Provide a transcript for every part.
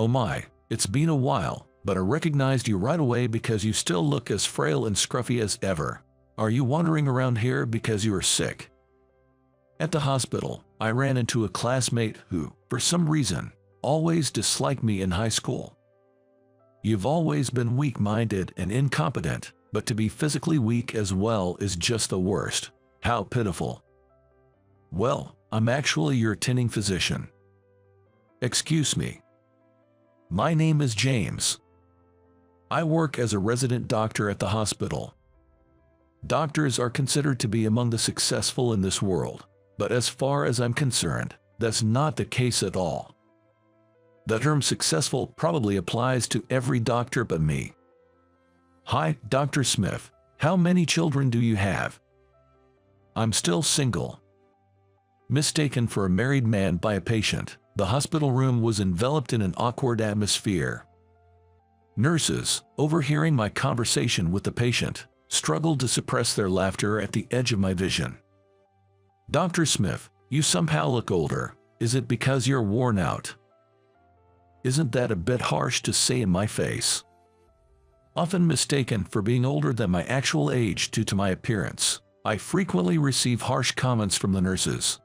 "Oh my, it's been a while, but I recognized you right away because you still look as frail and scruffy as ever. Are you wandering around here because you are sick?" At the hospital, I ran into a classmate who, for some reason, always disliked me in high school. "You've always been weak-minded and incompetent, but to be physically weak as well is just the worst. How pitiful." "Well, I'm actually your attending physician." "Excuse me." "My name is James. I work as a resident doctor at the hospital." Doctors are considered to be among the successful in this world, but as far as I'm concerned, that's not the case at all. The term successful probably applies to every doctor but me. "Hi, Dr. Smith. How many children do you have?" "I'm still single." Mistaken for a married man by a patient, the hospital room was enveloped in an awkward atmosphere. Nurses, overhearing my conversation with the patient, struggled to suppress their laughter at the edge of my vision. "Dr. Smith, you somehow look older. Is it because you're worn out?" Isn't that a bit harsh to say in my face? Often mistaken for being older than my actual age due to my appearance, I frequently receive harsh comments from the nurses.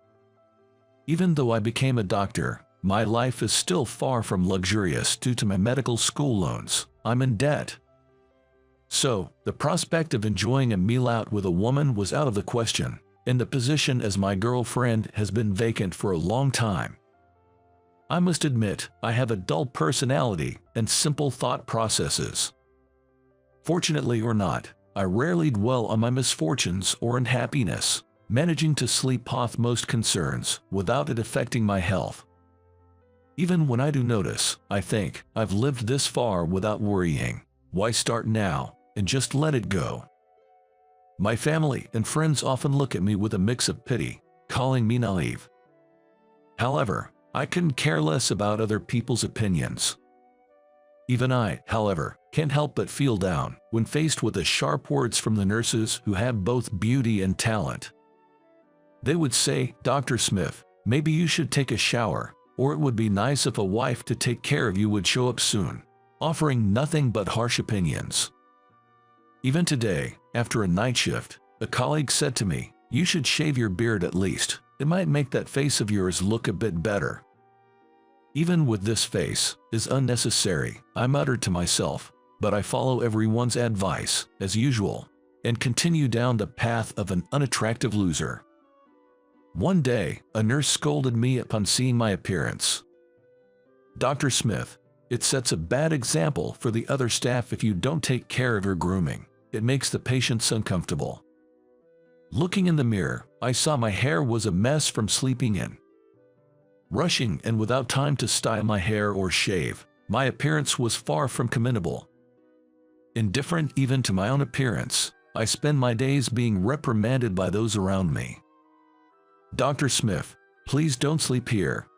Even though I became a doctor, my life is still far from luxurious due to my medical school loans. I'm in debt. So, the prospect of enjoying a meal out with a woman was out of the question, and the position as my girlfriend has been vacant for a long time. I must admit, I have a dull personality and simple thought processes. Fortunately or not, I rarely dwell on my misfortunes or unhappiness, managing to sleep off most concerns without it affecting my health. Even when I do notice, I think, I've lived this far without worrying. Why start now and just let it go? My family and friends often look at me with a mix of pity, calling me naive. However, I couldn't care less about other people's opinions. Even I, however, can't help but feel down when faced with the sharp words from the nurses who have both beauty and talent. They would say, "Dr. Smith, maybe you should take a shower, or it would be nice if a wife to take care of you would show up soon," offering nothing but harsh opinions. Even today, after a night shift, a colleague said to me, "You should shave your beard at least. It might make that face of yours look a bit better." Even with this face is unnecessary, I muttered to myself, but I follow everyone's advice, as usual, and continue down the path of an unattractive loser. One day, a nurse scolded me upon seeing my appearance. "Dr. Smith, it sets a bad example for the other staff if you don't take care of your grooming. It makes the patients uncomfortable." Looking in the mirror, I saw my hair was a mess from sleeping in. Rushing and without time to style my hair or shave, my appearance was far from commendable. Indifferent even to my own appearance, I spend my days being reprimanded by those around me. "Dr. Smith, please don't sleep here."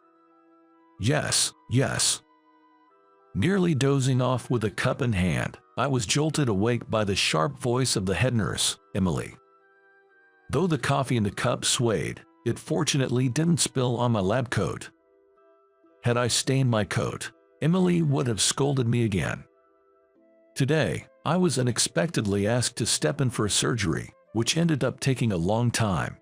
"Yes, yes." Nearly dozing off with a cup in hand, I was jolted awake by the sharp voice of the head nurse, Emily. Though the coffee in the cup swayed, it fortunately didn't spill on my lab coat. Had I stained my coat, Emily would have scolded me again. Today, I was unexpectedly asked to step in for a surgery, which ended up taking a long time.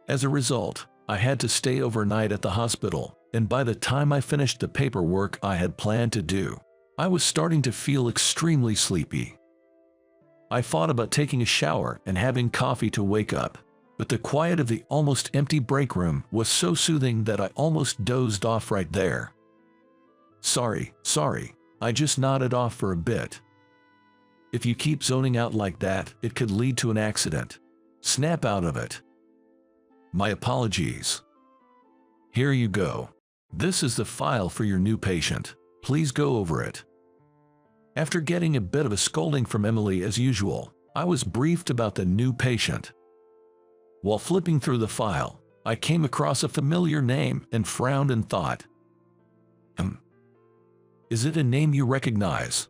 As a result, I had to stay overnight at the hospital, and by the time I finished the paperwork I had planned to do, I was starting to feel extremely sleepy. I thought about taking a shower and having coffee to wake up, but the quiet of the almost empty break room was so soothing that I almost dozed off right there. Sorry, I just nodded off for a bit. If you keep zoning out like that, it could lead to an accident. Snap out of it. My apologies. Here you go. This is the file for your new patient. Please go over it. After getting a bit of a scolding from Emily as usual, I was briefed about the new patient. While flipping through the file, I came across a familiar name and frowned and thought, Is it a name you recognize?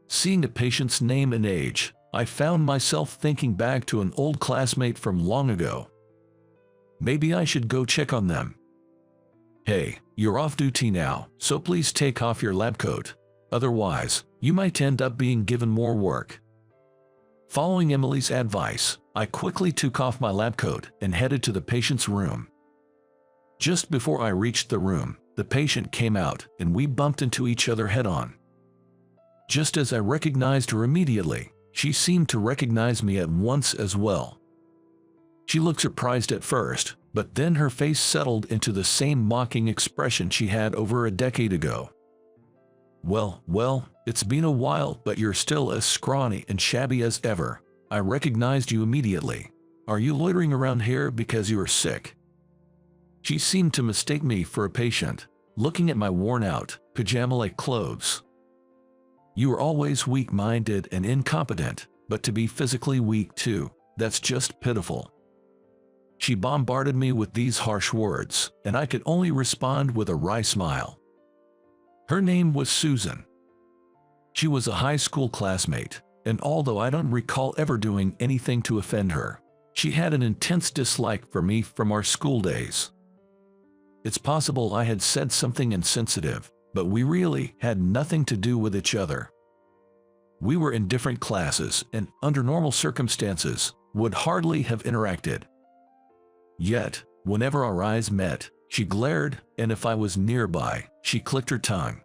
Seeing the patient's name and age, I found myself thinking back to an old classmate from long ago. Maybe I should go check on them. Hey, you're off duty now, so please take off your lab coat. Otherwise, you might end up being given more work. Following Emily's advice, I quickly took off my lab coat and headed to the patient's room. Just before I reached the room, the patient came out and we bumped into each other head-on. Just as I recognized her immediately, she seemed to recognize me at once as well. She looked surprised at first, but then her face settled into the same mocking expression she had over a decade ago. Well, it's been a while, but you're still as scrawny and shabby as ever. I recognized you immediately. Are you loitering around here because you are sick? She seemed to mistake me for a patient, looking at my worn-out, pajama-like clothes. You are always weak-minded and incompetent, but to be physically weak too, that's just pitiful. She bombarded me with these harsh words, and I could only respond with a wry smile. Her name was Susan. She was a high school classmate, and although I don't recall ever doing anything to offend her, she had an intense dislike for me from our school days. It's possible I had said something insensitive, but we really had nothing to do with each other. We were in different classes and, under normal circumstances, would hardly have interacted. Yet, whenever our eyes met, she glared, and if I was nearby, she clicked her tongue.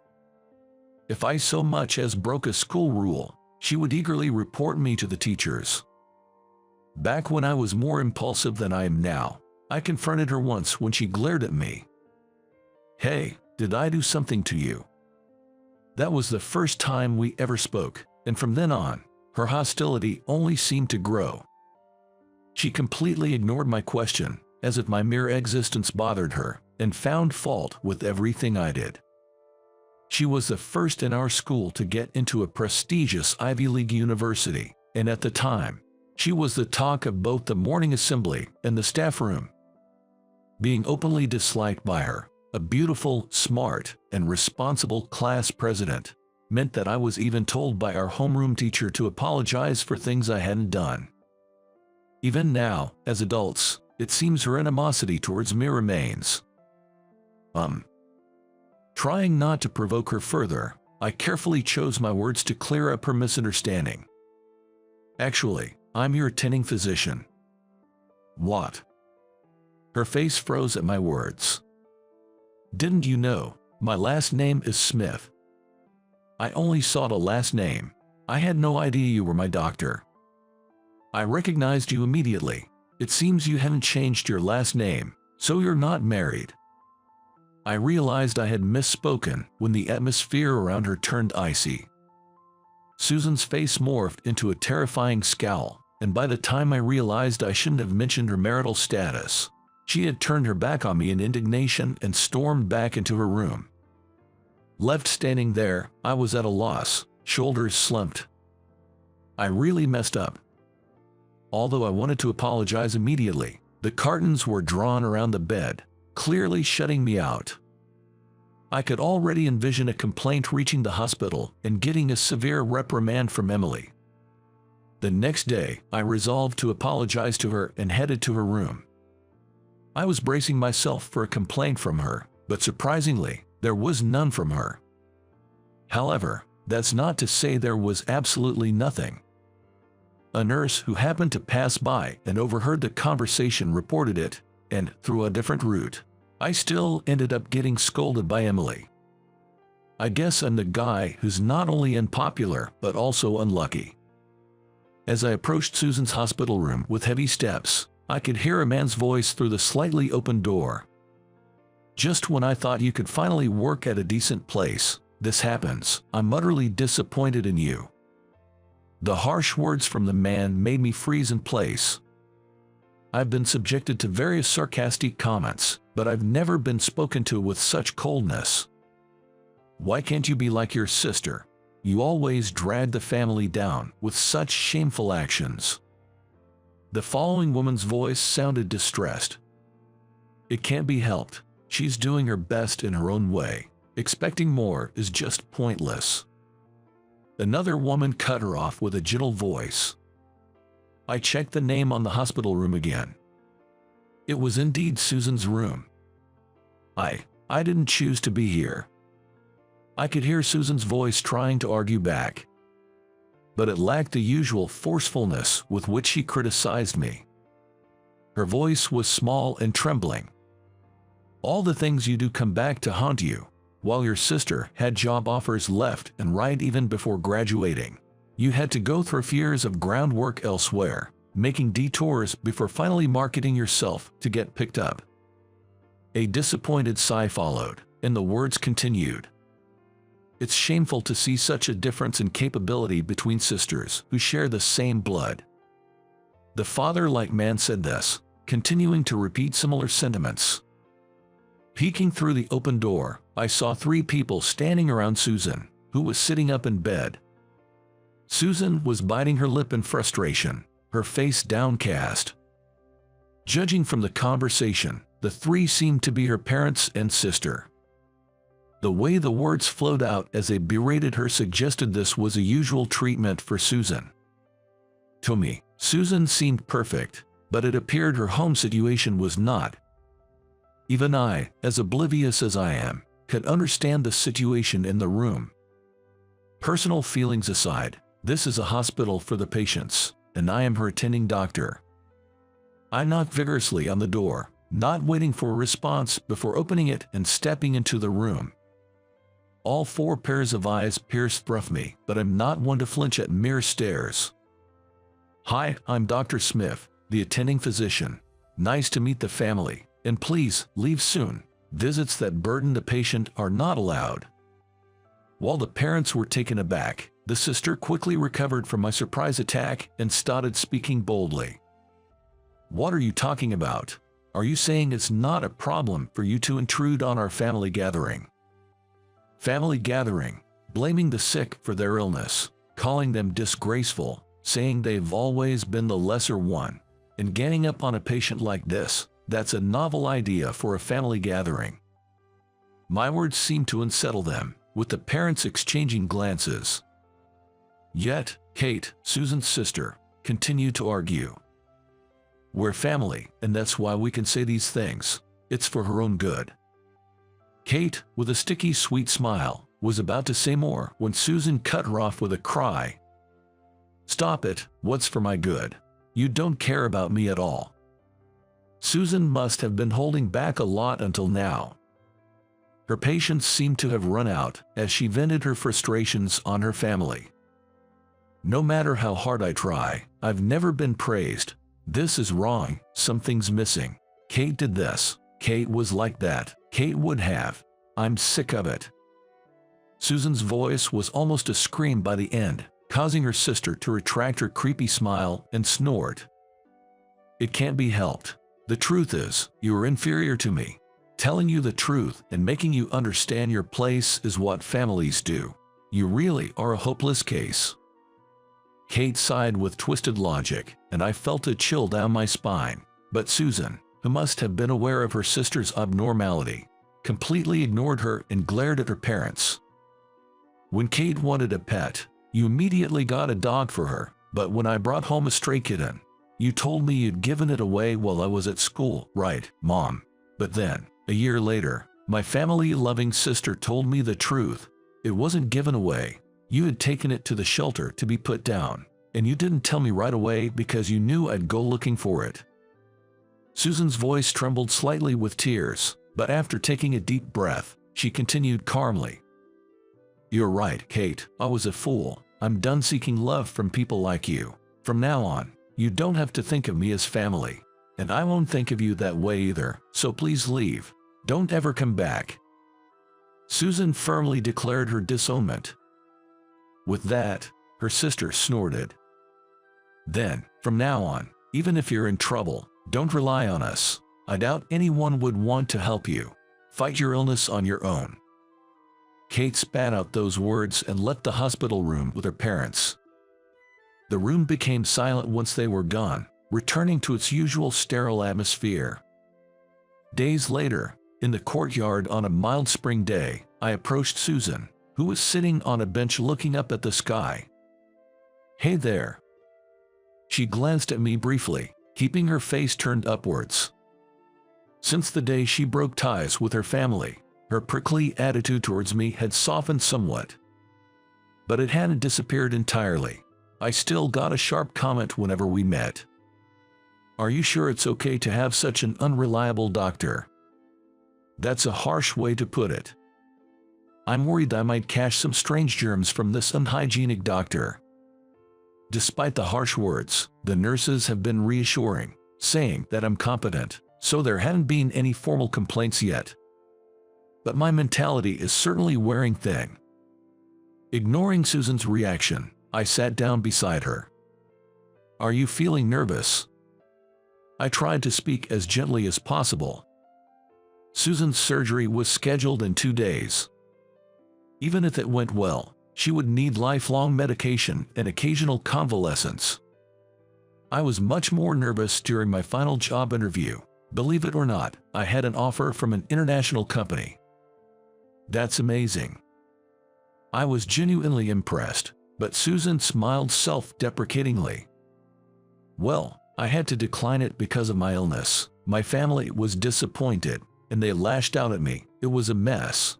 If I so much as broke a school rule, she would eagerly report me to the teachers. Back when I was more impulsive than I am now, I confronted her once when she glared at me. Hey, did I do something to you? That was the first time we ever spoke, and from then on, her hostility only seemed to grow. She completely ignored my question, as if my mere existence bothered her, and found fault with everything I did. She was the first in our school to get into a prestigious Ivy League university, and at the time, she was the talk of both the morning assembly and the staff room. Being openly disliked by her, a beautiful, smart, and responsible class president, meant that I was even told by our homeroom teacher to apologize for things I hadn't done. Even now, as adults, it seems her animosity towards me remains. Trying not to provoke her further, I carefully chose my words to clear up her misunderstanding. Actually, I'm your attending physician. What? Her face froze at my words. Didn't you know, my last name is Smith? I only sought a last name. I had no idea you were my doctor. I recognized you immediately. It seems you haven't changed your last name, so you're not married. I realized I had misspoken when the atmosphere around her turned icy. Susan's face morphed into a terrifying scowl, and by the time I realized I shouldn't have mentioned her marital status, she had turned her back on me in indignation and stormed back into her room. Left standing there, I was at a loss, shoulders slumped. I really messed up. Although I wanted to apologize immediately, the curtains were drawn around the bed, clearly shutting me out. I could already envision a complaint reaching the hospital and getting a severe reprimand from Emily. The next day, I resolved to apologize to her and headed to her room. I was bracing myself for a complaint from her, but surprisingly, there was none from her. However, that's not to say there was absolutely nothing. A nurse who happened to pass by and overheard the conversation reported it, and through a different route, I still ended up getting scolded by Emily. I guess I'm the guy who's not only unpopular but also unlucky. As I approached Susan's hospital room with heavy steps, I could hear a man's voice through the slightly open door. Just when I thought you could finally work at a decent place, this happens. I'm utterly disappointed in you. The harsh words from the man made me freeze in place. I've been subjected to various sarcastic comments, but I've never been spoken to with such coldness. Why can't you be like your sister? You always drag the family down with such shameful actions. The following woman's voice sounded distressed. It can't be helped. She's doing her best in her own way. Expecting more is just pointless. Another woman cut her off with a gentle voice. I checked the name on the hospital room again. It was indeed Susan's room. I I didn't choose to be here." I could hear Susan's voice trying to argue back, but it lacked the usual forcefulness with which she criticized me. Her voice was small and trembling. "All the things you do come back to haunt you, while your sister had job offers left and right even before graduating. You had to go through years of groundwork elsewhere, making detours before finally marketing yourself to get picked up." A disappointed sigh followed, and the words continued. "It's shameful to see such a difference in capability between sisters who share the same blood." The father-like man said this, continuing to repeat similar sentiments. Peeking through the open door, I saw 3 people standing around Susan, who was sitting up in bed. Susan was biting her lip in frustration, her face downcast. Judging from the conversation, the 3 seemed to be her parents and sister. The way the words flowed out as they berated her suggested this was a usual treatment for Susan. To me, Susan seemed perfect, but it appeared her home situation was not. Even I, as oblivious as I am, could understand the situation in the room. Personal feelings aside, this is a hospital for the patients, and I am her attending doctor. I knocked vigorously on the door, not waiting for a response before opening it and stepping into the room. All 4 pairs of eyes pierced through me, but I'm not one to flinch at mere stares. "Hi, I'm Dr. Smith, the attending physician. Nice to meet the family, and please leave soon. Visits that burden the patient are not allowed." While the parents were taken aback, the sister quickly recovered from my surprise attack and started speaking boldly. "What are you talking about? Are you saying it's not a problem for you to intrude on our family gathering?" Family gathering, blaming the sick for their illness, calling them disgraceful, saying they've always been the lesser one, and ganging up on a patient like this, that's a novel idea for a family gathering. My words seemed to unsettle them, with the parents exchanging glances. Yet, Kate, Susan's sister, continued to argue. "We're family, and that's why we can say these things. It's for her own good." Kate, with a sticky sweet smile, was about to say more when Susan cut her off with a cry. "Stop it, what's for my good? You don't care about me at all." Susan must have been holding back a lot until now. Her patience seemed to have run out as she vented her frustrations on her family. "No matter how hard I try, I've never been praised. This is wrong, something's missing. Kate did this, Kate was like that, Kate would have. I'm sick of it." Susan's voice was almost a scream by the end, causing her sister to retract her creepy smile and snort. "It can't be helped. The truth is, you are inferior to me. Telling you the truth and making you understand your place is what families do. You really are a hopeless case." Kate sighed with twisted logic, and I felt a chill down my spine. But Susan, who must have been aware of her sister's abnormality, completely ignored her and glared at her parents. "When Kate wanted a pet, you immediately got a dog for her, but when I brought home a stray kitten, you told me you'd given it away while I was at school, right, Mom? But then, a year later, my family-loving sister told me the truth. It wasn't given away. You had taken it to the shelter to be put down, and you didn't tell me right away because you knew I'd go looking for it." Susan's voice trembled slightly with tears, but after taking a deep breath, she continued calmly. "You're right, Kate, I was a fool. I'm done seeking love from people like you. From now on, you don't have to think of me as family, and I won't think of you that way either, so please leave. Don't ever come back." Susan firmly declared her disownment. With that, her sister snorted. "Then, from now on, even if you're in trouble, don't rely on us. I doubt anyone would want to help you. Fight your illness on your own." Kate spat out those words and left the hospital room with her parents. The room became silent once they were gone, returning to its usual sterile atmosphere. Days later, in the courtyard on a mild spring day, I approached Susan, who was sitting on a bench looking up at the sky. "Hey there." She glanced at me briefly, keeping her face turned upwards. Since the day she broke ties with her family, Her prickly attitude towards me had softened somewhat, but it hadn't disappeared entirely. I still got a sharp comment whenever we met. "Are you sure it's okay to have such an unreliable doctor?" That's a harsh way to put it. I'm worried I might catch some strange germs from this unhygienic doctor. Despite the harsh words, the nurses have been reassuring, saying that I'm competent, so there haven't been any formal complaints yet. But my mentality is certainly wearing thin. Ignoring Susan's reaction, I sat down beside her. "Are you feeling nervous?" I tried to speak as gently as possible. Susan's surgery was scheduled in 2 days. Even if it went well, she would need lifelong medication and occasional convalescence. I was much more nervous during my final job interview. Believe it or not, I had an offer from an international company. That's amazing. I was genuinely impressed, but Susan smiled self-deprecatingly. "Well, I had to decline it because of my illness. My family was disappointed, and they lashed out at me. It was a mess."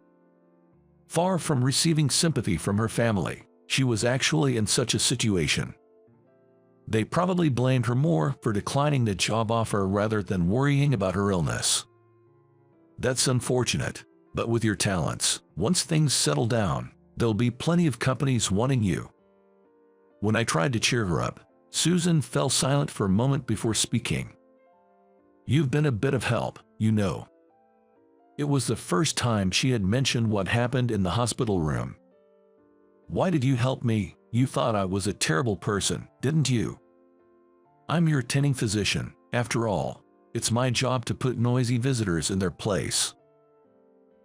Far from receiving sympathy from her family, she was actually in such a situation. They probably blamed her more for declining the job offer rather than worrying about her illness. That's unfortunate, but with your talents, once things settle down, there'll be plenty of companies wanting you. When I tried to cheer her up, Susan fell silent for a moment before speaking. "You've been a bit of help, you know." It was the first time she had mentioned what happened in the hospital room. "Why did you help me? You thought I was a terrible person, didn't you?" "I'm your attending physician. After all, it's my job to put noisy visitors in their place."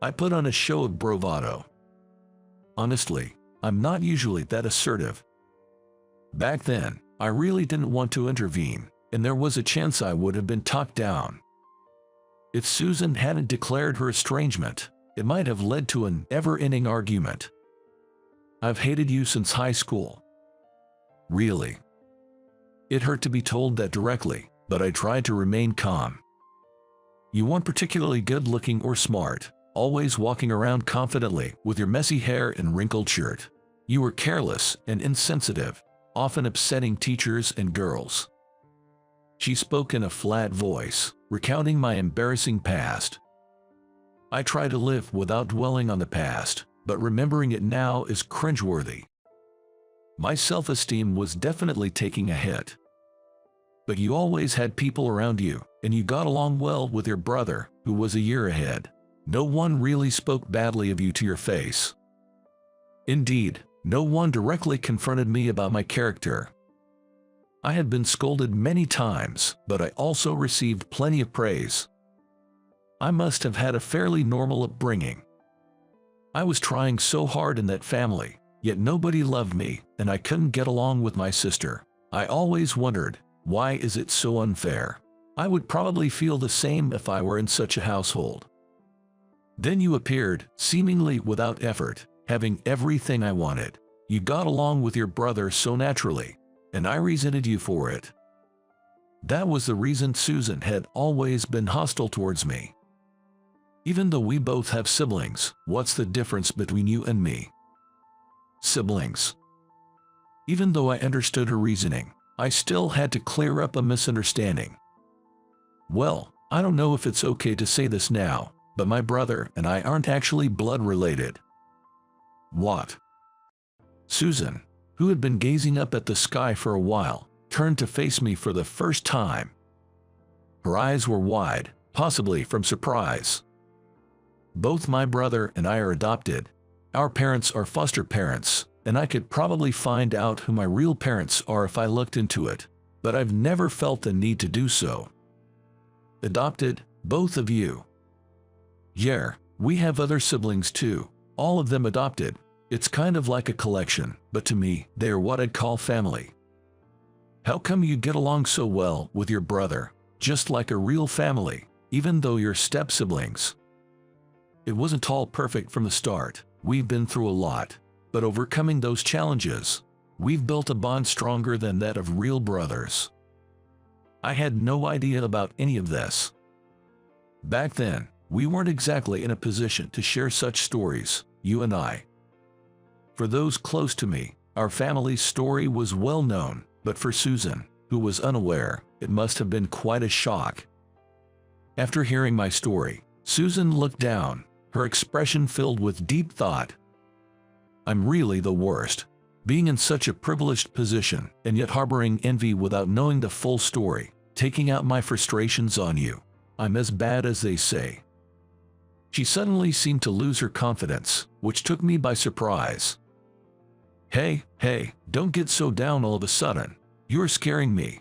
I put on a show of bravado. Honestly, I'm not usually that assertive. Back then, I really didn't want to intervene, and there was a chance I would have been talked down. If Susan hadn't declared her estrangement, it might have led to an ever-ending argument. "I've hated you since high school." Really? It hurt to be told that directly, but I tried to remain calm. "You weren't particularly good-looking or smart, always walking around confidently with your messy hair and wrinkled shirt. You were careless and insensitive, often upsetting teachers and girls." She spoke in a flat voice, recounting my embarrassing past. I try to live without dwelling on the past, but remembering it now is cringeworthy. My self-esteem was definitely taking a hit. "But you always had people around you, and you got along well with your brother, who was a year ahead. No one really spoke badly of you to your face. Indeed, no one directly confronted me about my character. I had been scolded many times, but I also received plenty of praise. I must have had a fairly normal upbringing. I was trying so hard in that family, yet nobody loved me, and I couldn't get along with my sister. I always wondered, why is it so unfair? I would probably feel the same if I were in such a household. Then you appeared, seemingly without effort, having everything I wanted. You got along with your brother so naturally, and I resented you for it." That was the reason Susan had always been hostile towards me. "Even though we both have siblings, what's the difference between you and me?" Siblings. Even though I understood her reasoning, I still had to clear up a misunderstanding. "Well, I don't know if it's okay to say this now, but my brother and I aren't actually blood related." "What?" Susan, who had been gazing up at the sky for a while, turned to face me for the first time. Her eyes were wide, possibly from surprise. "Both my brother and I are adopted. Our parents are foster parents, and I could probably find out who my real parents are if I looked into it, but I've never felt the need to do so." "Adopted, both of you?" "Yeah, we have other siblings too, all of them adopted. It's kind of like a collection, but to me, they are what I'd call family." "How come you get along so well with your brother, just like a real family, even though you're step-siblings?" "It wasn't all perfect from the start. We've been through a lot, but overcoming those challenges, we've built a bond stronger than that of real brothers." I had no idea about any of this. Back then, We weren't exactly in a position to share such stories, you and I. For those close to me, our family's story was well known, but for Susan, who was unaware, it must have been quite a shock. After hearing my story, Susan looked down, her expression filled with deep thought. I'm really the worst. Being in such a privileged position, and yet harboring envy without knowing the full story, taking out my frustrations on you. I'm as bad as they say. She suddenly seemed to lose her confidence, which took me by surprise. Hey, don't get so down all of a sudden. You're scaring me.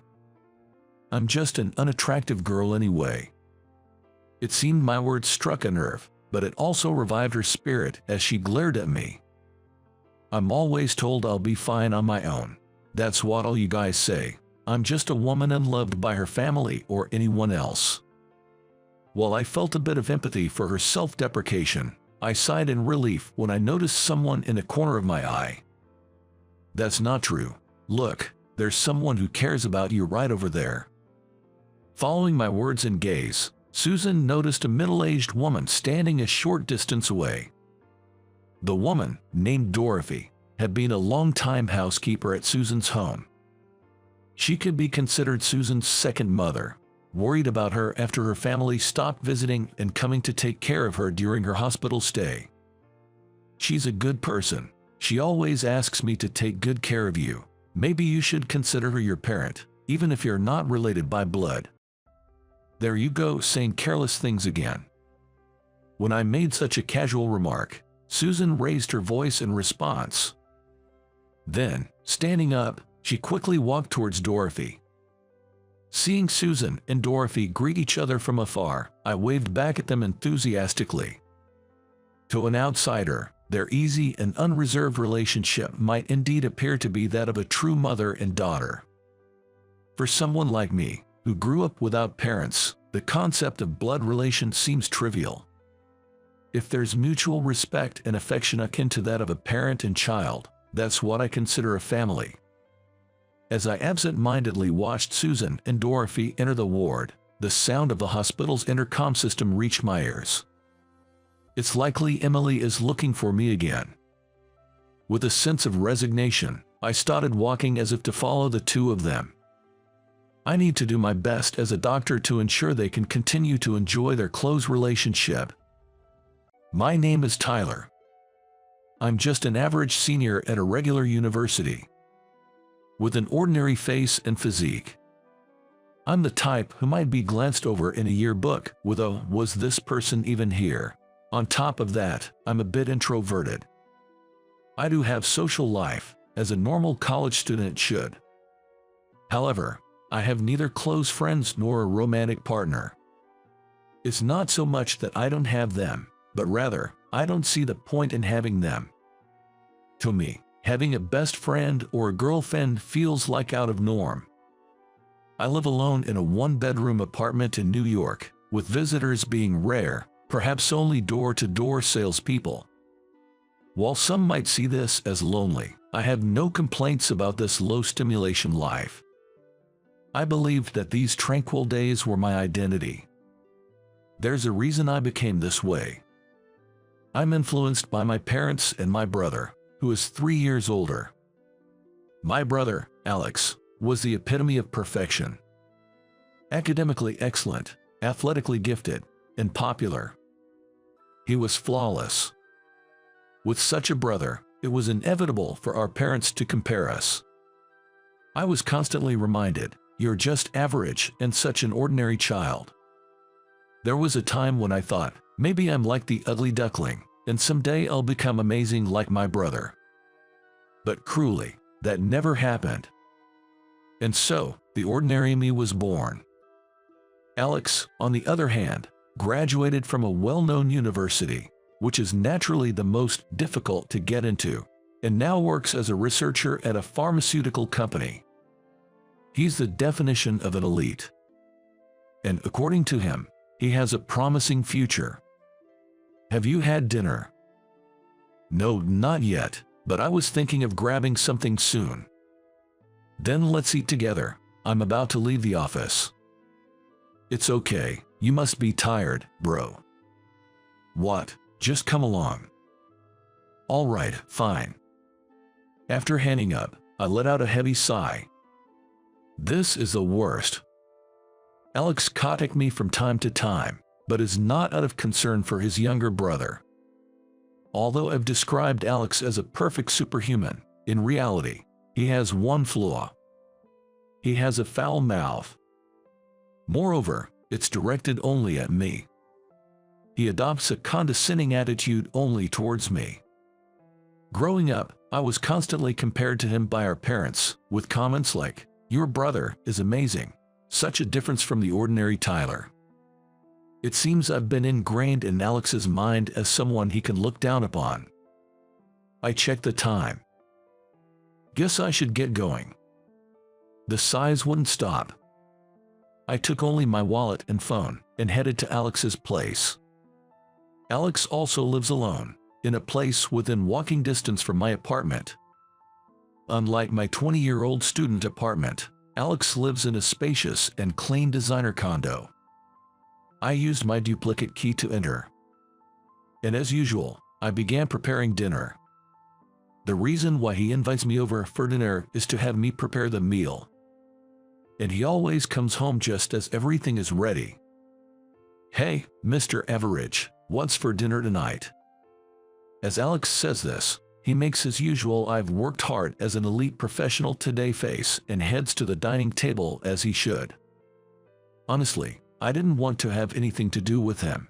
I'm just an unattractive girl anyway. It seemed my words struck a nerve, but it also revived her spirit as she glared at me. I'm always told I'll be fine on my own. That's what all you guys say. I'm just a woman unloved by her family or anyone else. While I felt a bit of empathy for her self-deprecation, I sighed in relief when I noticed someone in the corner of my eye. That's not true. Look, there's someone who cares about you right over there. Following my words and gaze, Susan noticed a middle-aged woman standing a short distance away. The woman, named Dorothy, had been a long-time housekeeper at Susan's home. She could be considered Susan's second mother, worried about her after her family stopped visiting and coming to take care of her during her hospital stay. She's a good person. She always asks me to take good care of you. Maybe you should consider her your parent, even if you're not related by blood. There you go, saying careless things again. When I made such a casual remark, Susan raised her voice in response. Then, standing up, she quickly walked towards Dorothy. Seeing Susan and Dorothy greet each other from afar, I waved back at them enthusiastically. To an outsider, their easy and unreserved relationship might indeed appear to be that of a true mother and daughter. For someone like me, who grew up without parents, the concept of blood relation seems trivial. If there's mutual respect and affection akin to that of a parent and child, that's what I consider a family. As I absent-mindedly watched Susan and Dorothy enter the ward, the sound of the hospital's intercom system reached my ears. It's likely Emily is looking for me again. With a sense of resignation, I started walking as if to follow the two of them. I need to do my best as a doctor to ensure they can continue to enjoy their close relationship. My name is Tyler. I'm just an average senior at a regular university, with an ordinary face and physique. I'm the type who might be glanced over in a yearbook with a "was this person even here?" On top of that, I'm a bit introverted. I do have social life, as a normal college student should. However, I have neither close friends nor a romantic partner. It's not so much that I don't have them, but rather, I don't see the point in having them. To me, having a best friend or a girlfriend feels like out of norm. I live alone in a one-bedroom apartment in New York, with visitors being rare, perhaps only door-to-door salespeople. While some might see this as lonely, I have no complaints about this low-stimulation life. I believed that these tranquil days were my identity. There's a reason I became this way. I'm influenced by my parents and my brother, who is 3 years older. My brother, Alex, was the epitome of perfection. Academically excellent, athletically gifted, and popular. He was flawless. With such a brother, it was inevitable for our parents to compare us. I was constantly reminded, "You're just average and such an ordinary child." There was a time when I thought, maybe I'm like the ugly duckling, and someday I'll become amazing like my brother. But cruelly, that never happened. And so, the ordinary me was born. Alex, on the other hand, graduated from a well-known university, which is naturally the most difficult to get into, and now works as a researcher at a pharmaceutical company. He's the definition of an elite. And according to him, he has a promising future. Have you had dinner? No, not yet, but I was thinking of grabbing something soon. Then let's eat together. I'm about to leave the office. It's okay, you must be tired, bro. What? Just come along. All right, fine. After hanging up, I let out a heavy sigh. This is the worst. Alex contacts me from time to time, but is not out of concern for his younger brother. Although I've described Alex as a perfect superhuman, in reality, he has one flaw. He has a foul mouth. Moreover, it's directed only at me. He adopts a condescending attitude only towards me. Growing up, I was constantly compared to him by our parents, with comments like, "Your brother is amazing. Such a difference from the ordinary Tyler." It seems I've been ingrained in Alex's mind as someone he can look down upon. I checked the time. Guess I should get going. The sighs wouldn't stop. I took only my wallet and phone and headed to Alex's place. Alex also lives alone, in a place within walking distance from my apartment. Unlike my 20-year-old student apartment, Alex lives in a spacious and clean designer condo. I used my duplicate key to enter. And as usual, I began preparing dinner. The reason why he invites me over for dinner is to have me prepare the meal. And he always comes home just as everything is ready. "Hey, Mr. Average, what's for dinner tonight?" As Alex says this, he makes his usual "I've worked hard as an elite professional today" face and heads to the dining table as he should. Honestly, I didn't want to have anything to do with him.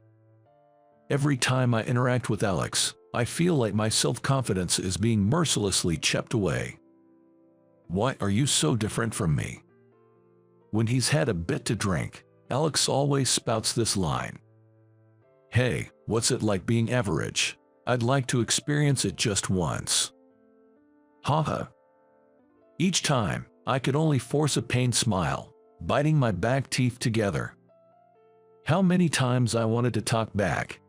Every time I interact with Alex, I feel like my self-confidence is being mercilessly chipped away. "Why are you so different from me?" When he's had a bit to drink, Alex always spouts this line. "Hey, what's it like being average? I'd like to experience it just once." Haha. Each time, I could only force a pained smile, biting my back teeth together. How many times I wanted to talk back.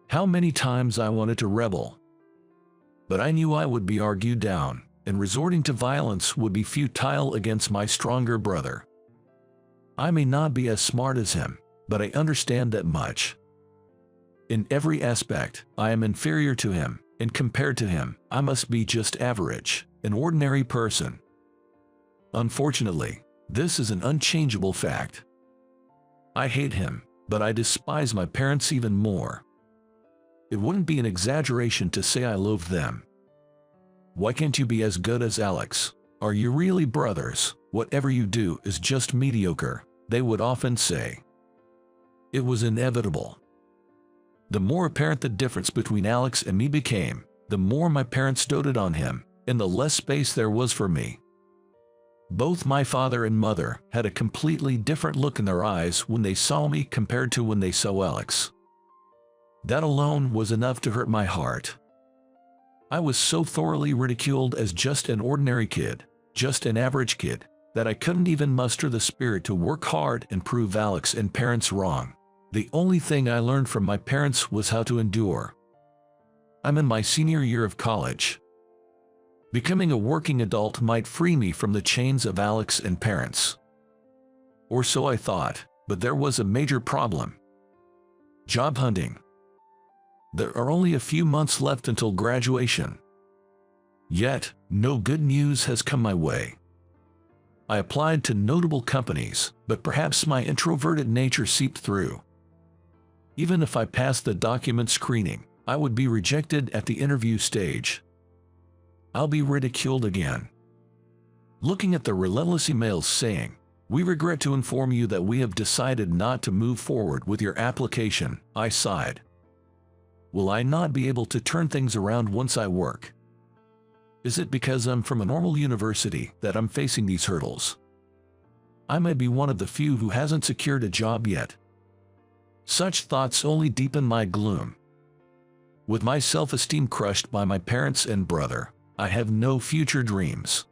How many times I wanted to rebel. But I knew I would be argued down, and resorting to violence would be futile against my stronger brother. I may not be as smart as him, but I understand that much. In every aspect, I am inferior to him, and compared to him, I must be just average, an ordinary person. Unfortunately, this is an unchangeable fact. I hate him, but I despise my parents even more. It wouldn't be an exaggeration to say I loathe them. "Why can't you be as good as Alex? Are you really brothers? Whatever you do is just mediocre," they would often say. It was inevitable. The more apparent the difference between Alex and me became, the more my parents doted on him, and the less space there was for me. Both my father and mother had a completely different look in their eyes when they saw me compared to when they saw Alex. That alone was enough to hurt my heart. I was so thoroughly ridiculed as just an ordinary kid, just an average kid, that I couldn't even muster the spirit to work hard and prove Alex and parents wrong. The only thing I learned from my parents was how to endure. I'm in my senior year of college. Becoming a working adult might free me from the chains of Alex and parents. Or so I thought, but there was a major problem. Job hunting. There are only a few months left until graduation. Yet, no good news has come my way. I applied to notable companies, but perhaps my introverted nature seeped through. Even if I passed the document screening, I would be rejected at the interview stage. I'll be ridiculed again. Looking at the relentless emails saying, "We regret to inform you that we have decided not to move forward with your application," I sighed. Will I not be able to turn things around once I work? Is it because I'm from a normal university that I'm facing these hurdles? I may be one of the few who hasn't secured a job yet. Such thoughts only deepen my gloom. With my self-esteem crushed by my parents and brother, I have no future dreams.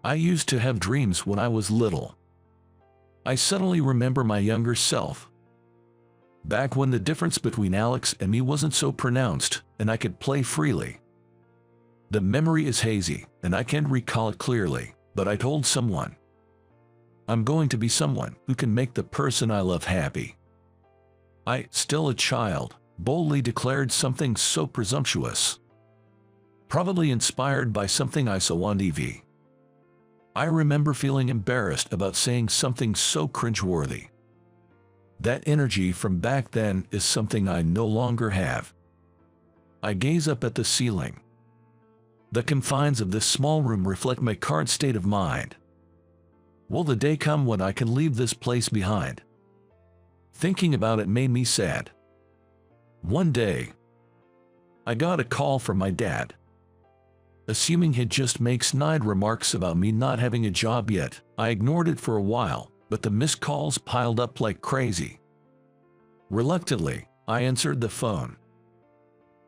I used to have dreams when I was little. I suddenly remember my younger self. Back when the difference between Alex and me wasn't so pronounced, and I could play freely. The memory is hazy, and I can't recall it clearly, but I told someone, "I'm going to be someone who can make the person I love happy." Still a child, boldly declared something so presumptuous. Probably inspired by something I saw on TV. I remember feeling embarrassed about saying something so cringeworthy. That energy from back then is something I no longer have. I gaze up at the ceiling. The confines of this small room reflect my current state of mind. Will the day come when I can leave this place behind? Thinking about it made me sad. One day, I got a call from my dad. Assuming he'd just make snide remarks about me not having a job yet, I ignored it for a while, but the missed calls piled up like crazy. Reluctantly, I answered the phone.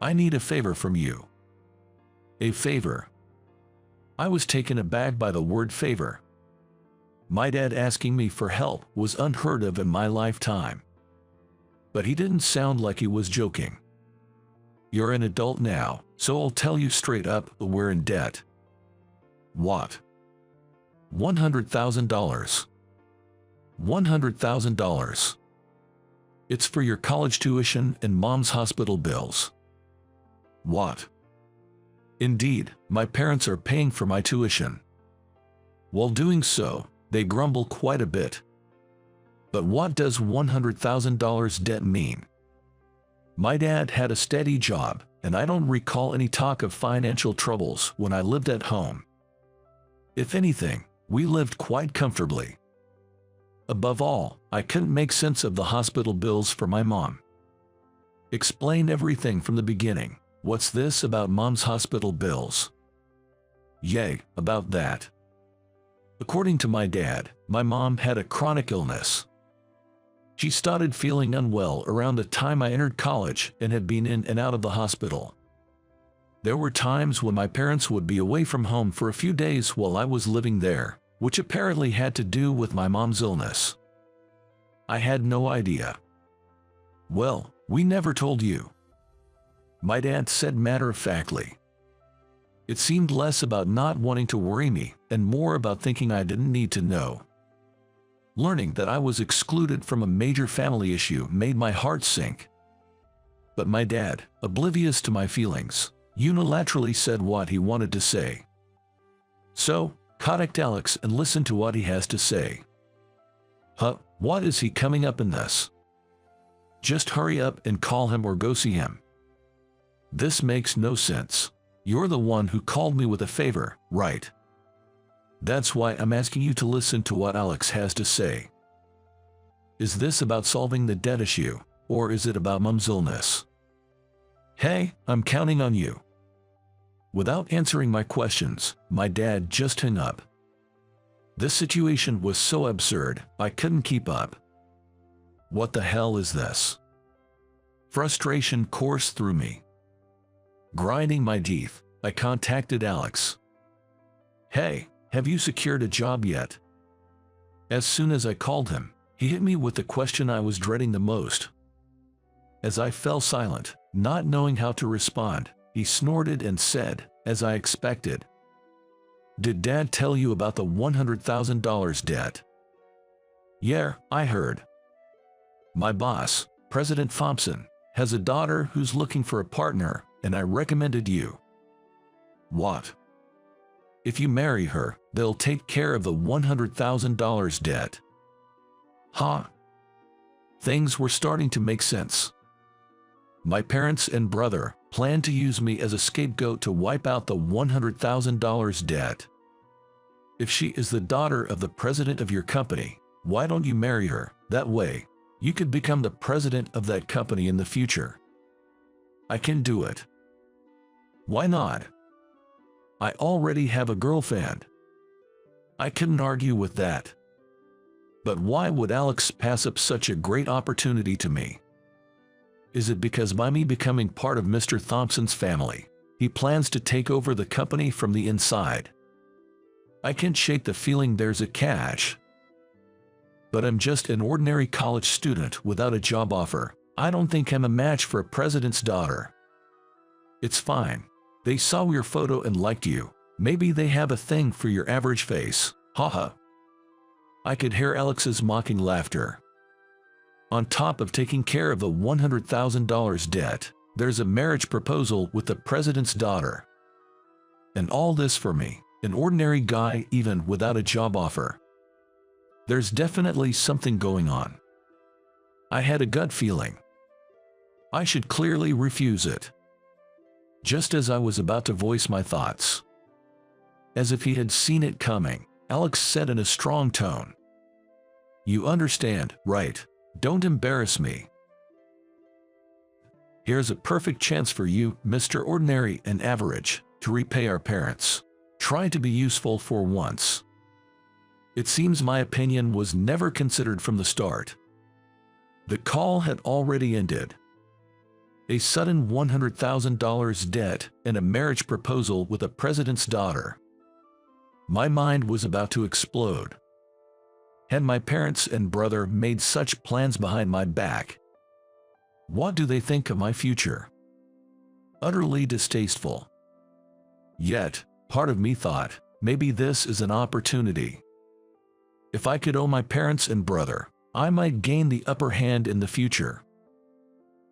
I need a favor from you. A favor? I was taken aback by the word favor. My dad asking me for help was unheard of in my lifetime. But he didn't sound like he was joking. You're an adult now, so I'll tell you straight up, we're in debt. What? $100,000. $100,000. It's for your college tuition and mom's hospital bills. What? Indeed, my parents are paying for my tuition. While doing so, they grumble quite a bit. But what does $100,000 debt mean? My dad had a steady job, and I don't recall any talk of financial troubles when I lived at home. If anything, we lived quite comfortably. Above all, I couldn't make sense of the hospital bills for my mom. Explain everything from the beginning. What's this about mom's hospital bills? Yay, about that. According to my dad, my mom had a chronic illness. She started feeling unwell around the time I entered college and had been in and out of the hospital. There were times when my parents would be away from home for a few days while I was living there, which apparently had to do with my mom's illness. I had no idea. Well, we never told you. My dad said matter-of-factly. It seemed less about not wanting to worry me and more about thinking I didn't need to know. Learning that I was excluded from a major family issue made my heart sink. But my dad, oblivious to my feelings, unilaterally said what he wanted to say. So, contact Alex and listen to what he has to say. Huh, what is he coming up in this? Just hurry up and call him or go see him. This makes no sense. You're the one who called me with a favor, right? That's why I'm asking you to listen to what Alex has to say. Is this about solving the debt issue, or is it about mom's illness? Hey, I'm counting on you. Without answering my questions, my dad just hung up. This situation was so absurd, I couldn't keep up. What the hell is this? Frustration coursed through me. Grinding my teeth, I contacted Alex. Hey, have you secured a job yet? As soon as I called him, he hit me with the question I was dreading the most. As I fell silent, not knowing how to respond, he snorted and said, as I expected, "Did Dad tell you about the $100,000 debt?" "Yeah, I heard. My boss, President Thompson, has a daughter who's looking for a partner, and I recommended you." "What?" "If you marry her, they'll take care of the $100,000 debt." Huh? Things were starting to make sense. My parents and brother planned to use me as a scapegoat to wipe out the $100,000 debt. If she is the daughter of the president of your company, why don't you marry her? That way, you could become the president of that company in the future. I can do it. Why not? I already have a girlfriend. I couldn't argue with that. But why would Alex pass up such a great opportunity to me? Is it because by me becoming part of Mr. Thompson's family, he plans to take over the company from the inside? I can't shake the feeling there's a catch. But I'm just an ordinary college student without a job offer. I don't think I'm a match for a president's daughter. It's fine. They saw your photo and liked you. Maybe they have a thing for your average face. Haha. I could hear Alex's mocking laughter. On top of taking care of the $100,000 debt, there's a marriage proposal with the president's daughter. And all this for me, an ordinary guy even without a job offer. There's definitely something going on. I had a gut feeling. I should clearly refuse it. Just as I was about to voice my thoughts, as if he had seen it coming, Alex said in a strong tone, "You understand, right? Don't embarrass me. Here's a perfect chance for you, Mr. Ordinary and Average, to repay our parents. Try to be useful for once." It seems my opinion was never considered from the start. The call had already ended. A sudden $100,000 debt and a marriage proposal with the president's daughter. My mind was about to explode. Had my parents and brother made such plans behind my back? What do they think of my future? Utterly distasteful. Yet, part of me thought, maybe this is an opportunity. If I could owe my parents and brother, I might gain the upper hand in the future.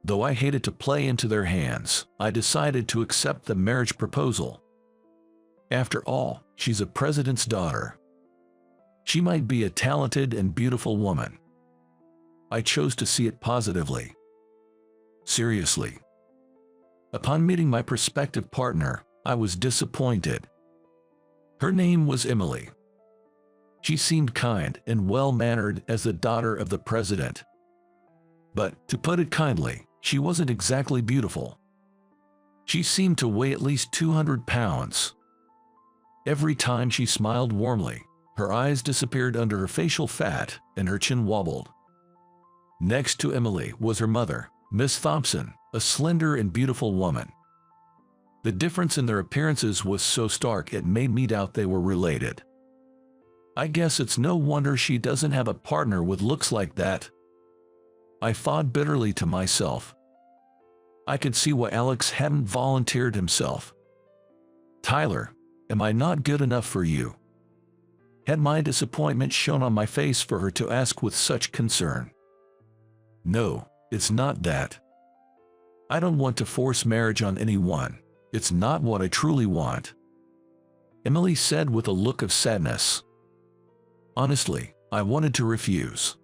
Though I hated to play into their hands, I decided to accept the marriage proposal. After all, she's a president's daughter. She might be a talented and beautiful woman. I chose to see it positively. Seriously. Upon meeting my prospective partner, I was disappointed. Her name was Emily. She seemed kind and well-mannered as the daughter of the president. But, to put it kindly, she wasn't exactly beautiful. She seemed to weigh at least 200 pounds. Every time she smiled warmly, her eyes disappeared under her facial fat and her chin wobbled. Next to Emily was her mother, Miss Thompson, a slender and beautiful woman. The difference in their appearances was so stark it made me doubt they were related. I guess it's no wonder she doesn't have a partner with looks like that. I thought bitterly to myself. I could see why Alex hadn't volunteered himself. "Tyler, am I not good enough for you?" Had my disappointment shown on my face for her to ask with such concern? No, it's not that. I don't want to force marriage on anyone. It's not what I truly want, Emily said with a look of sadness. Honestly, I wanted to refuse.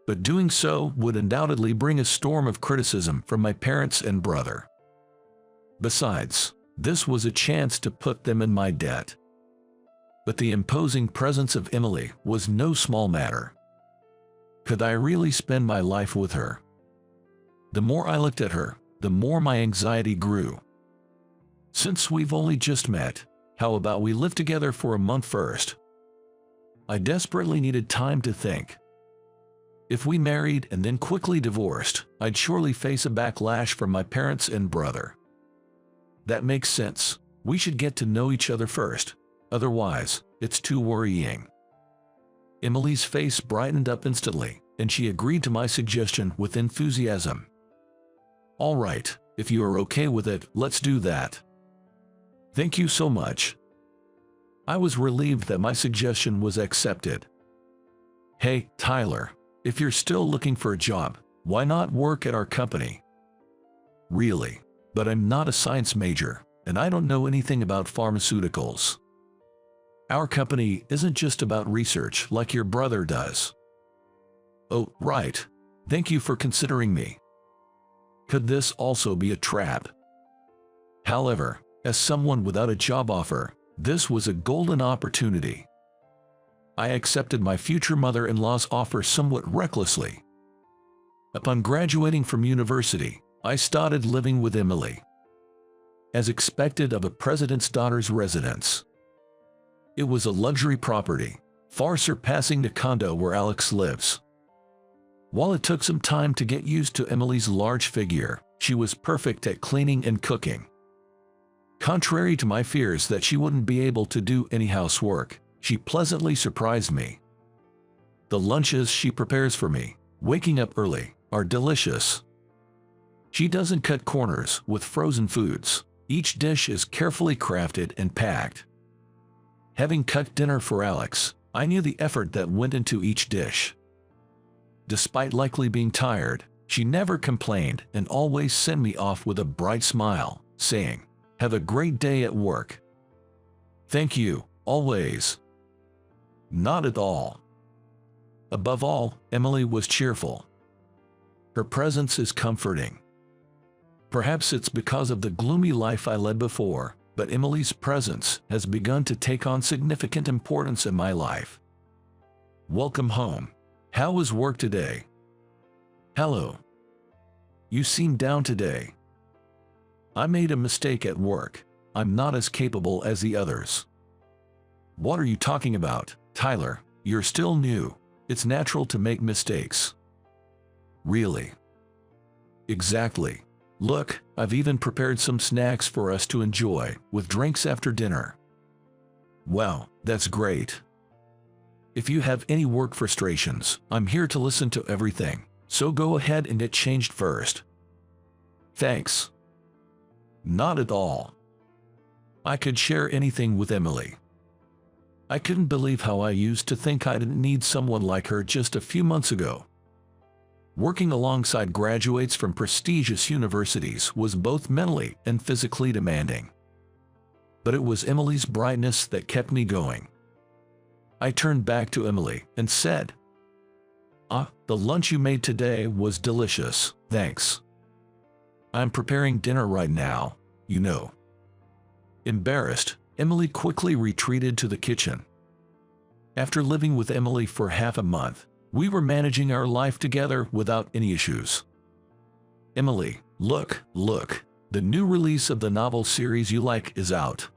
But doing so would undoubtedly bring a storm of criticism from my parents and brother. Besides, this was a chance to put them in my debt. But the imposing presence of Emily was no small matter. Could I really spend my life with her? The more I looked at her, the more my anxiety grew. Since we've only just met, how about we live together for a month first? I desperately needed time to think. If we married and then quickly divorced, I'd surely face a backlash from my parents and brother. That makes sense. We should get to know each other first. Otherwise, it's too worrying. Emily's face brightened up instantly, and she agreed to my suggestion with enthusiasm. All right, if you are okay with it, let's do that. Thank you so much. I was relieved that my suggestion was accepted. Hey, Tyler, if you're still looking for a job, why not work at our company? Really, but I'm not a science major, and I don't know anything about pharmaceuticals. Our company isn't just about research like your brother does. Oh, right. Thank you for considering me. Could this also be a trap? However, as someone without a job offer, this was a golden opportunity. I accepted my future mother-in-law's offer somewhat recklessly. Upon graduating from university, I started living with Emily, as expected of a president's daughter's residence. It was a luxury property, far surpassing the condo where Alex lives. While it took some time to get used to Emily's large figure, she was perfect at cleaning and cooking. Contrary to my fears that she wouldn't be able to do any housework, she pleasantly surprised me. The lunches she prepares for me, waking up early, are delicious. She doesn't cut corners with frozen foods. Each dish is carefully crafted and packed. Having cooked dinner for Alex, I knew the effort that went into each dish. Despite likely being tired, she never complained and always sent me off with a bright smile, saying, "Have a great day at work." "Thank you, always." Not at all. Above all, Emily was cheerful. Her presence is comforting. Perhaps it's because of the gloomy life I led before, but Emily's presence has begun to take on significant importance in my life. "Welcome home. How was work today?" "Hello. You seem down today." "I made a mistake at work. I'm not as capable as the others." "What are you talking about, Tyler? You're still new. It's natural to make mistakes." "Really?" "Exactly. Look, I've even prepared some snacks for us to enjoy, with drinks after dinner." "Wow, that's great. If you have any work frustrations, I'm here to listen to everything, so go ahead and get changed first." "Thanks." Not at all. I could share anything with Emily. I couldn't believe how I used to think I didn't need someone like her just a few months ago. Working alongside graduates from prestigious universities was both mentally and physically demanding. But it was Emily's brightness that kept me going. I turned back to Emily and said, The lunch you made today was delicious, thanks. I'm preparing dinner right now, you know." Embarrassed, Emily quickly retreated to the kitchen. After living with Emily for half a month, we were managing our life together without any issues. "Emily, look, the new release of the novel series you like is out."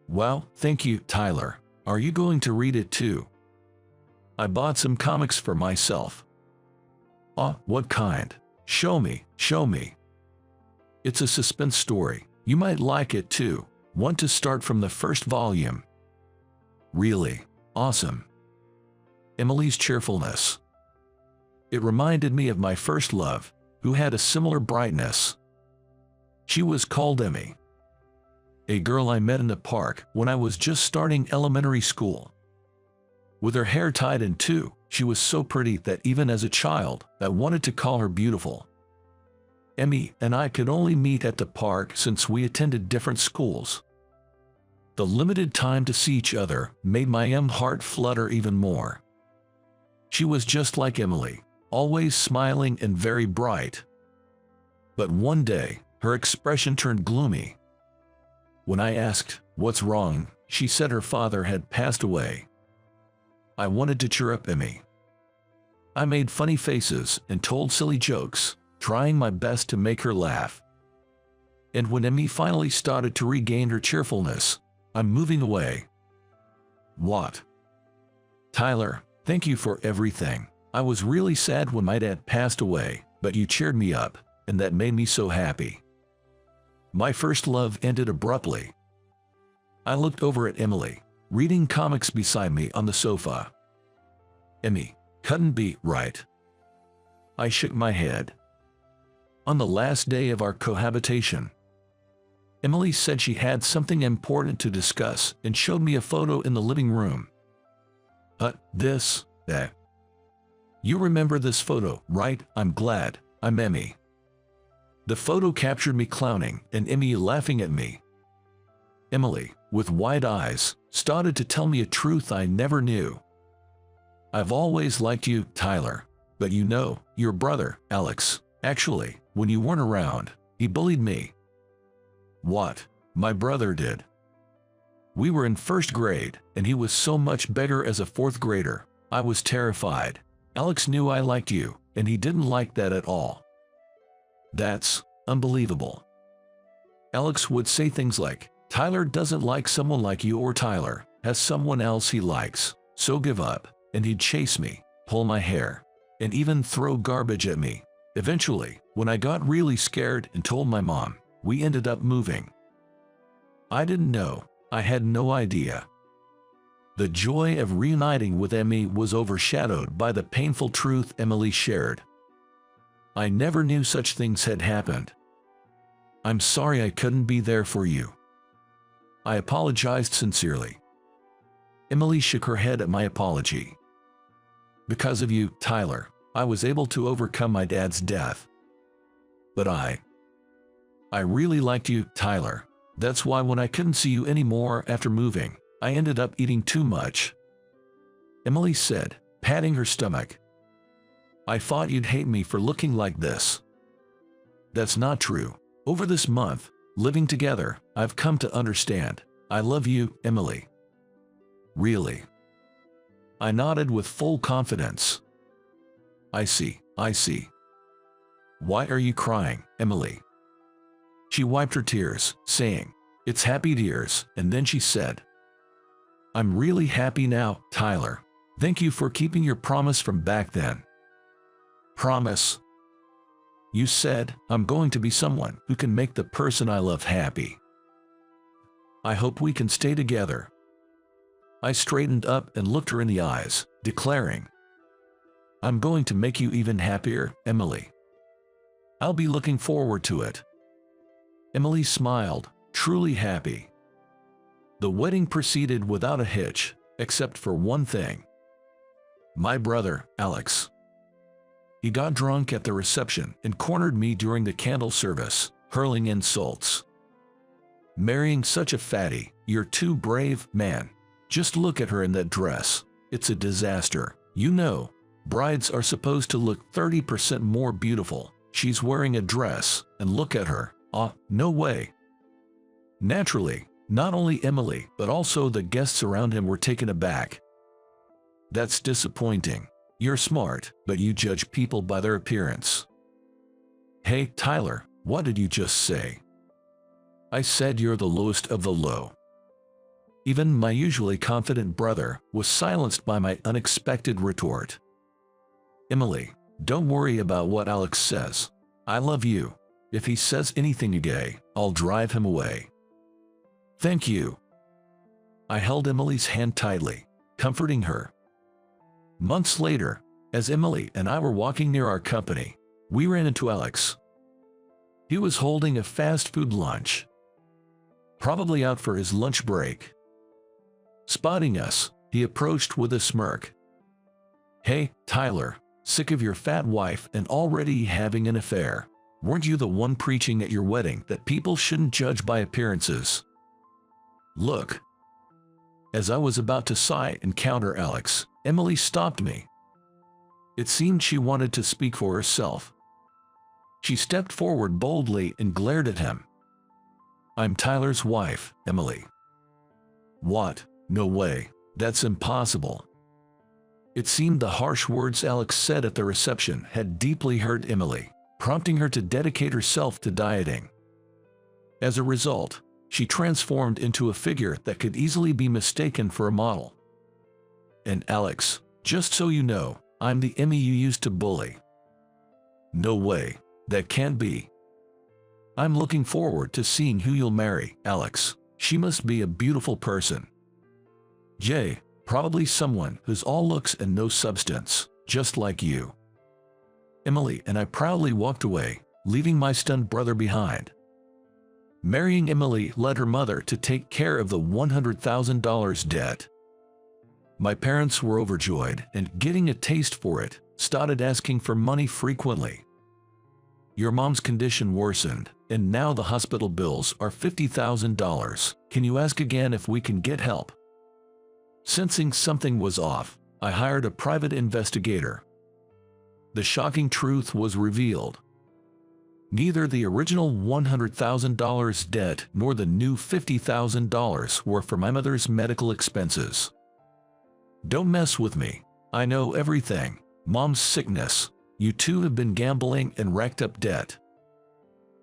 "Well, thank you, Tyler. Are you going to read it too?" "I bought some comics for myself." What kind? Show me. It's a suspense story. You might like it too. Want to start from the first volume?" "Really? Awesome." Emily's cheerfulness. It reminded me of my first love, who had a similar brightness. She was called Emmy, a girl I met in the park when I was just starting elementary school. With her hair tied in two, she was so pretty that even as a child, I wanted to call her beautiful. Emmy and I could only meet at the park since we attended different schools. The limited time to see each other made my heart flutter even more. She was just like Emily, always smiling and very bright. But one day, her expression turned gloomy. When I asked, "What's wrong?" she said her father had passed away. I wanted to cheer up Emmy. I made funny faces and told silly jokes, trying my best to make her laugh. And when Emmy finally started to regain her cheerfulness, I'm moving away. "What?" "Tyler, thank you for everything. I was really sad when my dad passed away, but you cheered me up, and that made me so happy." My first love ended abruptly. I looked over at Emily, reading comics beside me on the sofa. "Emmy, couldn't be right." I shook my head. On the last day of our cohabitation, Emily said she had something important to discuss and showed me a photo in the living room. That. "You remember this photo, right? I'm glad. I'm Emmy." The photo captured me clowning and Emmy laughing at me. Emily, with wide eyes, started to tell me a truth I never knew. "I've always liked you, Tyler, but you know, your brother, Alex, actually, when you weren't around, he bullied me." "What? My brother did?" "We were in first grade, and he was so much bigger as a fourth grader. I was terrified. Alex knew I liked you, and he didn't like that at all." "That's unbelievable." Alex would say things like, "Tyler doesn't like someone like you, or Tyler has someone else he likes, so give up," and he'd chase me, pull my hair, and even throw garbage at me. Eventually, when I got really scared and told my mom, we ended up moving. I didn't know. I had no idea. The joy of reuniting with Emmy was overshadowed by the painful truth Emily shared. I never knew such things had happened. "I'm sorry I couldn't be there for you." I apologized sincerely. Emily shook her head at my apology. "Because of you, Tyler, I was able to overcome my dad's death. But I really liked you, Tyler. That's why when I couldn't see you anymore after moving, I ended up eating too much," Emily said, patting her stomach. "I thought you'd hate me for looking like this." "That's not true. Over this month, living together, I've come to understand. I love you, Emily." "Really?" I nodded with full confidence. I see. "Why are you crying, Emily?" She wiped her tears, saying, "It's happy tears," and then she said, "I'm really happy now, Tyler. Thank you for keeping your promise from back then." "Promise?" "You said, I'm going to be someone who can make the person I love happy. I hope we can stay together." I straightened up and looked her in the eyes, declaring, "I'm going to make you even happier, Emily. I'll be looking forward to it." Emily smiled, truly happy. The wedding proceeded without a hitch, except for one thing. My brother, Alex. He got drunk at the reception and cornered me during the candle service, hurling insults. "Marrying such a fatty, you're too brave, man. Just look at her in that dress. It's a disaster. You know, brides are supposed to look 30% more beautiful. She's wearing a dress, and look at her. No way." Naturally, not only Emily but also the guests around him were taken aback. "That's disappointing. You're smart, but you judge people by their appearance." "Hey, Tyler, what did you just say?" "I said you're the lowest of the low." Even my usually confident brother was silenced by my unexpected retort. "Emily, don't worry about what Alex says. I love you. If he says anything gay, I'll drive him away." "Thank you." I held Emily's hand tightly, comforting her. Months later, as Emily and I were walking near our company, we ran into Alex. He was holding a fast food lunch, probably out for his lunch break. Spotting us, he approached with a smirk. "Hey, Tyler, sick of your fat wife and already having an affair. Weren't you the one preaching at your wedding that people shouldn't judge by appearances? Look." As I was about to sigh and counter Alex, Emily stopped me. It seemed she wanted to speak for herself. She stepped forward boldly and glared at him. "I'm Tyler's wife, Emily." "What? No way. That's impossible." It seemed the harsh words Alex said at the reception had deeply hurt Emily, prompting her to dedicate herself to dieting. As a result, she transformed into a figure that could easily be mistaken for a model. "And Alex, just so you know, I'm the Emmy you used to bully." "No way. That can't be." "I'm looking forward to seeing who you'll marry, Alex. She must be a beautiful person." "Jay, probably someone who's all looks and no substance, just like you." Emily and I proudly walked away, leaving my stunned brother behind. Marrying Emily led her mother to take care of the $100,000 debt. My parents were overjoyed and, getting a taste for it, started asking for money frequently. "Your mom's condition worsened, and now the hospital bills are $50,000. Can you ask again if we can get help?" Sensing something was off, I hired a private investigator. The shocking truth was revealed. Neither the original $100,000 debt nor the new $50,000 were for my mother's medical expenses. "Don't mess with me. I know everything. Mom's sickness. You two have been gambling and racked up debt."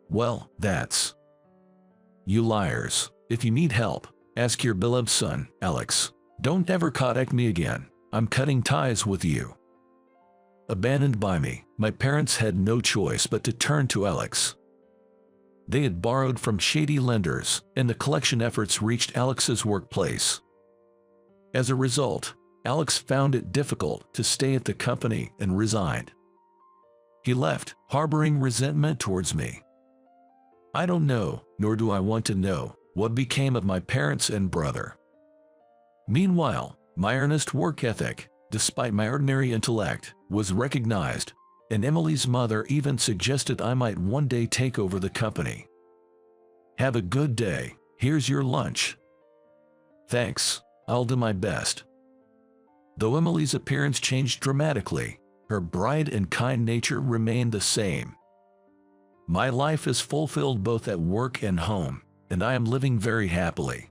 "Well, that's..." "You liars. If you need help, ask your beloved son, Alex. Don't ever contact me again. I'm cutting ties with you." Abandoned by me, my parents had no choice but to turn to Alex. They had borrowed from shady lenders, and the collection efforts reached Alex's workplace. As a result, Alex found it difficult to stay at the company and resigned. He left, harboring resentment towards me. I don't know, nor do I want to know, what became of my parents and brother. Meanwhile, my earnest work ethic, despite my ordinary intellect, was recognized, and Emily's mother even suggested I might one day take over the company. Have a good day, here's your lunch. Thanks, I'll do my best. Though Emily's appearance changed dramatically, her bright and kind nature remained the same. My life is fulfilled both at work and home, and I am living very happily.